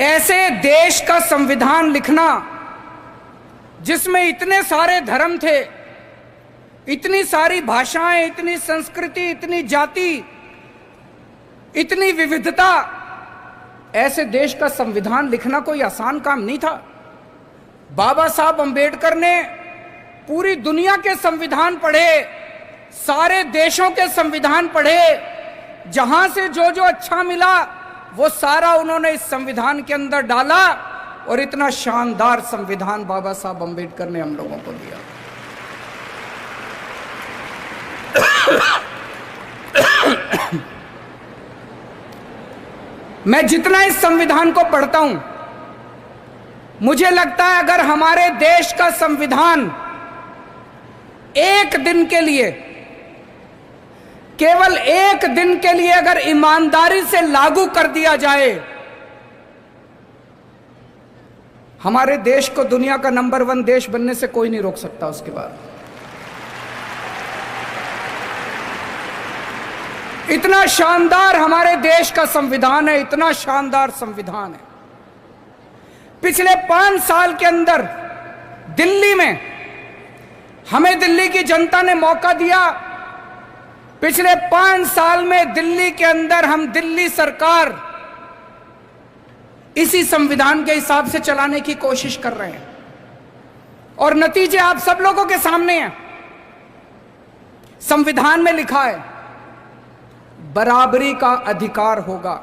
ऐसे देश का संविधान लिखना जिसमें इतने सारे धर्म थे, इतनी सारी भाषाएं, इतनी संस्कृति, इतनी जाति, इतनी विविधता, ऐसे देश का संविधान लिखना कोई आसान काम नहीं था। बाबा साहब अंबेडकर ने पूरी दुनिया के संविधान पढ़े, सारे देशों के संविधान पढ़े, जहां से जो जो अच्छा मिला वो सारा उन्होंने इस संविधान के अंदर डाला और इतना शानदार संविधान बाबा साहब अंबेडकर ने हम लोगों को दिया। मैं जितना इस संविधान को पढ़ता हूं, मुझे लगता है अगर हमारे देश का संविधान एक दिन के लिए, केवल एक दिन के लिए अगर ईमानदारी से लागू कर दिया जाए, हमारे देश को दुनिया का नंबर 1 देश बनने से कोई नहीं रोक सकता। उसके बाद इतना शानदार हमारे देश का संविधान है, इतना शानदार संविधान है। पिछले 5 साल के अंदर दिल्ली में हमें दिल्ली की जनता ने मौका दिया। पिछले 5 साल में दिल्ली के अंदर हम दिल्ली सरकार इसी संविधान के हिसाब से चलाने की कोशिश कर रहे हैं और नतीजे आप सब लोगों के सामने हैं। संविधान में लिखा है बराबरी का अधिकार होगा।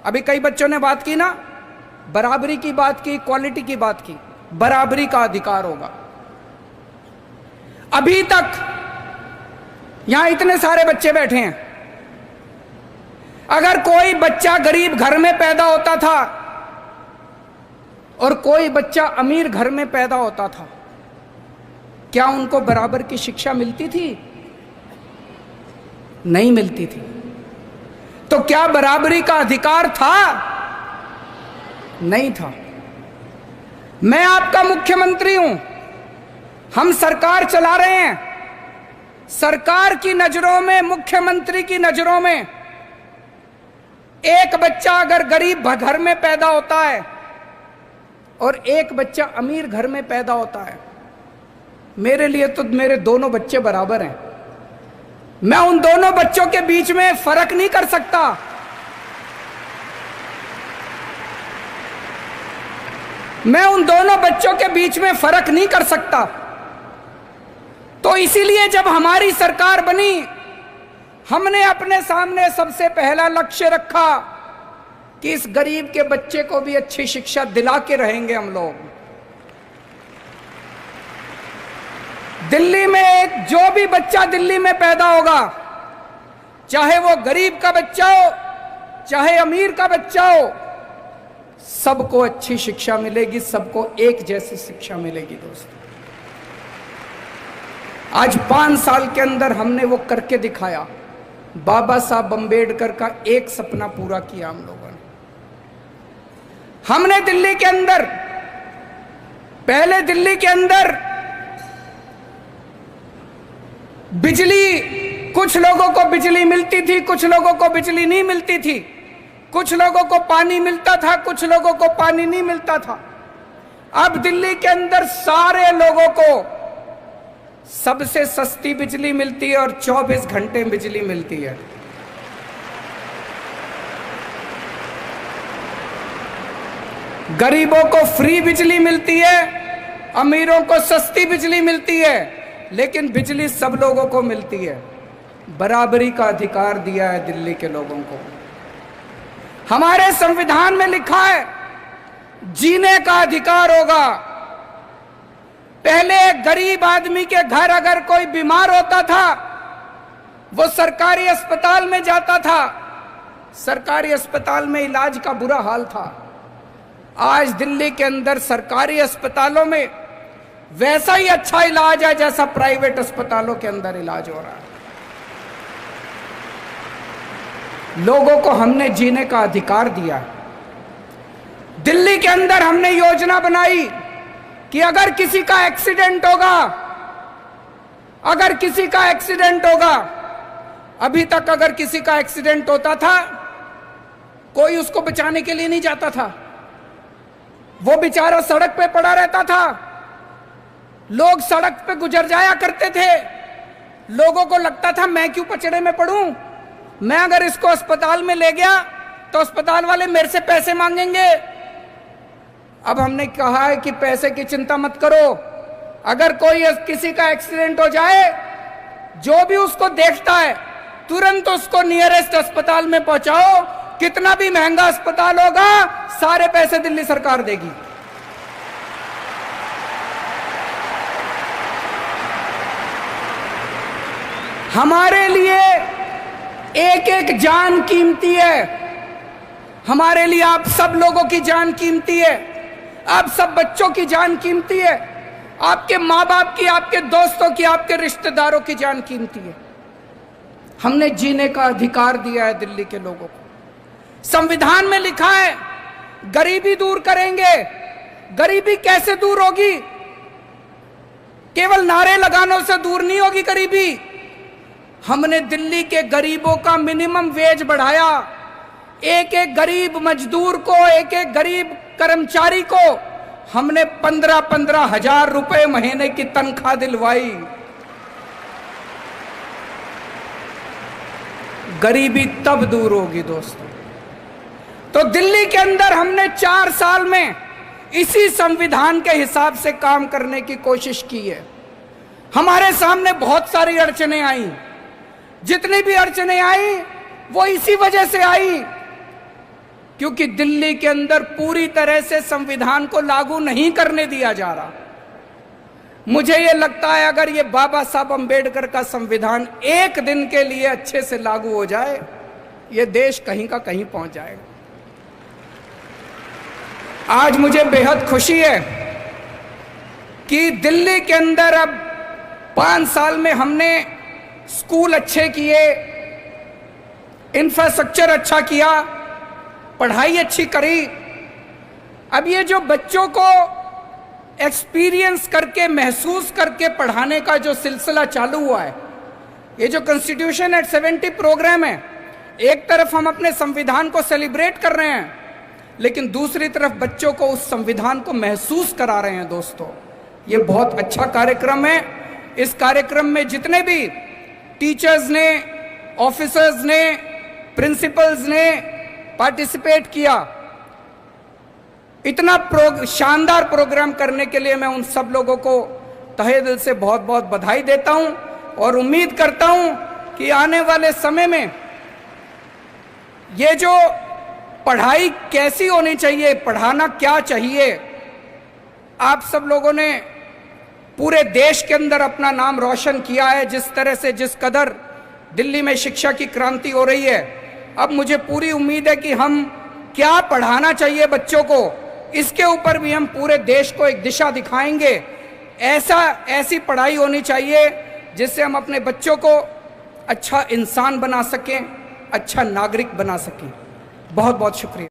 अभी कई बच्चों ने बात की ना, बराबरी की बात की, इक्वालिटी की बात की, बराबरी का अधिकार होगा। अभी तक यहां इतने सारे बच्चे बैठे हैं, अगर कोई बच्चा गरीब घर में पैदा होता था और कोई बच्चा अमीर घर में पैदा होता था, क्या उनको बराबर की शिक्षा मिलती थी? नहीं मिलती थी। तो क्या बराबरी का अधिकार था? नहीं था। मैं आपका मुख्यमंत्री हूं, हम सरकार चला रहे हैं। सरकार की नजरों में, मुख्यमंत्री की नजरों में, एक बच्चा अगर गरीब घर में पैदा होता है और एक बच्चा अमीर घर में पैदा होता है, मेरे लिए तो मेरे दोनों बच्चे बराबर हैं। मैं उन दोनों बच्चों के बीच में फर्क नहीं कर सकता। मैं उन दोनों बच्चों के बीच में फर्क नहीं कर सकता। तो इसीलिए जब हमारी सरकार बनी, हमने अपने सामने सबसे पहला लक्ष्य रखा कि इस गरीब के बच्चे को भी अच्छी शिक्षा दिला के रहेंगे हम लोग। दिल्ली में जो भी बच्चा दिल्ली में पैदा होगा, चाहे वो गरीब का बच्चा हो, चाहे अमीर का बच्चा हो, सबको अच्छी शिक्षा मिलेगी, सबको एक जैसी शिक्षा मिलेगी। दोस्तों, आज 5 साल के अंदर हमने वो करके दिखाया। बाबा साहब अंबेडकर का एक सपना पूरा किया हम लोगों ने। हमने दिल्ली के अंदर, पहले दिल्ली के अंदर बिजली, कुछ लोगों को बिजली मिलती थी, कुछ लोगों को बिजली नहीं मिलती थी, कुछ लोगों को पानी मिलता था, कुछ लोगों को पानी नहीं मिलता था। अब दिल्ली के अंदर सारे लोगों को सबसे सस्ती बिजली मिलती है और 24 घंटे बिजली मिलती है। गरीबों को फ्री बिजली मिलती है, अमीरों को सस्ती बिजली मिलती है, लेकिन बिजली सब लोगों को मिलती है। बराबरी का अधिकार दिया है दिल्ली के लोगों को। हमारे संविधान में लिखा है जीने का अधिकार होगा। पहले गरीब आदमी के घर अगर कोई बीमार होता था, वो सरकारी अस्पताल में जाता था, सरकारी अस्पताल में इलाज का बुरा हाल था। आज दिल्ली के अंदर सरकारी अस्पतालों में वैसा ही अच्छा इलाज है जैसा प्राइवेट अस्पतालों के अंदर इलाज हो रहा है। लोगों को हमने जीने का अधिकार दिया है। दिल्ली के अंदर हमने योजना बनाई कि अगर किसी का एक्सीडेंट होगा, अगर किसी का एक्सीडेंट होगा, अभी तक अगर किसी का एक्सीडेंट होता था, कोई उसको बचाने के लिए नहीं जाता था। वो बेचारा सड़क पे पड़ा रहता था, लोग सड़क पे गुजर जाया करते थे, लोगों को लगता था मैं क्यों पचड़े में पड़ूं, मैं अगर इसको अस्पताल में ले गया तो अस्पताल वाले मेरे से पैसे मांगेंगे। अब हमने कहा है कि पैसे की चिंता मत करो, अगर कोई किसी का एक्सीडेंट हो जाए, जो भी उसको देखता है तुरंत उसको नियरेस्ट अस्पताल में पहुंचाओ, कितना भी महंगा अस्पताल होगा सारे पैसे दिल्ली सरकार देगी। हमारे लिए एक एक जान कीमती है, हमारे लिए आप सब लोगों की जान कीमती है, आप सब बच्चों की जान कीमती है, आपके माँ बाप की, आपके दोस्तों की, आपके रिश्तेदारों की जान कीमती है। हमने जीने का अधिकार दिया है दिल्ली के लोगों को। संविधान में लिखा है गरीबी दूर करेंगे। गरीबी कैसे दूर होगी? केवल नारे लगानों से दूर नहीं होगी गरीबी। हमने दिल्ली के गरीबों का मिनिमम वेज बढ़ाया, एक एक गरीब मजदूर को, एक एक गरीब कर्मचारी को हमने 15-15 हजार रुपए महीने की तनख्वाह दिलवाई। गरीबी तब दूर होगी दोस्तों। तो दिल्ली के अंदर हमने 4 साल में इसी संविधान के हिसाब से काम करने की कोशिश की है। हमारे सामने बहुत सारी अड़चनें आई, जितनी भी अड़चनें आई वो इसी वजह से आई क्योंकि दिल्ली के अंदर पूरी तरह से संविधान को लागू नहीं करने दिया जा रहा। मुझे ये लगता है अगर ये बाबा साहब अंबेडकर का संविधान एक दिन के लिए अच्छे से लागू हो जाए, ये देश कहीं का कहीं पहुंच जाएगा। आज मुझे बेहद खुशी है कि दिल्ली के अंदर अब 5 साल में हमने स्कूल अच्छे किए, इंफ्रास्ट्रक्चर अच्छा किया, पढ़ाई अच्छी करी। अब ये जो बच्चों को एक्सपीरियंस करके, महसूस करके पढ़ाने का जो सिलसिला चालू हुआ है, ये जो कॉन्स्टिट्यूशन एट 70 प्रोग्राम है, एक तरफ हम अपने संविधान को सेलिब्रेट कर रहे हैं, लेकिन दूसरी तरफ बच्चों को उस संविधान को महसूस करा रहे हैं। दोस्तों, ये बहुत अच्छा कार्यक्रम है। इस कार्यक्रम में जितने भी टीचर्स ने, ऑफिसर्स ने, प्रिंसिपल्स ने पार्टिसिपेट किया, इतना शानदार प्रोग्राम करने के लिए मैं उन सब लोगों को तहे दिल से बहुत बहुत बधाई देता हूं और उम्मीद करता हूं कि आने वाले समय में ये जो पढ़ाई कैसी होनी चाहिए, पढ़ाना क्या चाहिए, आप सब लोगों ने पूरे देश के अंदर अपना नाम रोशन किया है। जिस तरह से, जिस कदर दिल्ली में शिक्षा की क्रांति हो रही है, अब मुझे पूरी उम्मीद है कि हम क्या पढ़ाना चाहिए बच्चों को, इसके ऊपर भी हम पूरे देश को एक दिशा दिखाएंगे। ऐसी पढ़ाई होनी चाहिए जिससे हम अपने बच्चों को अच्छा इंसान बना सकें, अच्छा नागरिक बना सकें। बहुत बहुत शुक्रिया।